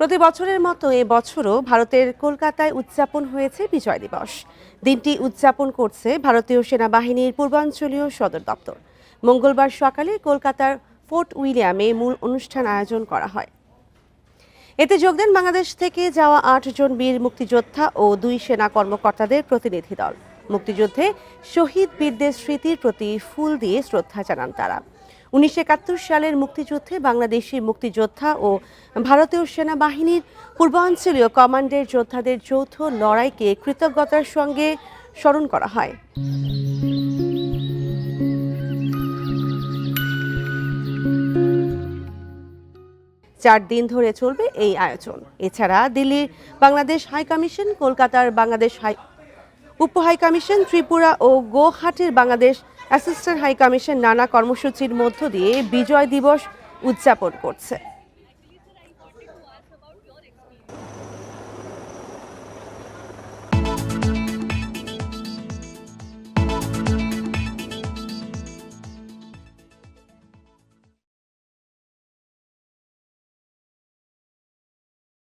প্রতি বছরের মতো এ বছরও ভারতের কলকাতায় উদযাপন হয়েছে বিজয় দিবস। দিনটি উদযাপন করছে ভারতীয় সেনাবাহিনীর পূর্বাঞ্চলীয় সদর দপ্তর। মঙ্গলবার সকালে কলকাতার ফোর্ট উইলিয়ামে মূল অনুষ্ঠান আয়োজন করা হয়। এতে যোগ দেন বাংলাদেশ থেকে যাওয়া ৮ জন বীর মুক্তিযোদ্ধা ও ২ সেনা কর্মকর্তাদের প্রতিনিধি দল। মুক্তিযুদ্ধে শহীদ বীরদের স্মৃতির প্রতি ফুল দিয়ে শ্রদ্ধা জানান তারা। ১৯৭১ সালের মুক্তিযুদ্ধে বাংলাদেশি মুক্তিযোদ্ধা ও ভারতীয় সেনাবাহিনীর পূর্বাঞ্চলীয় কমান্ডের যোদ্ধাদের যৌথ লড়াইকে কৃতজ্ঞতার সঙ্গে স্মরণ করা হয়। ৪ দিন ধরে চলবে এই আয়োজন। এছাড়া দিল্লির বাংলাদেশ হাইকমিশন, কলকাতার বাংলাদেশ উপ হাইকমিশন, ত্রিপুরা ও গৌহাটির বাংলাদেশ অ্যাসিস্ট্যান্ট হাইকমিশন নানা কর্মসূচির মধ্য দিয়ে বিজয় দিবস উদযাপন করছে।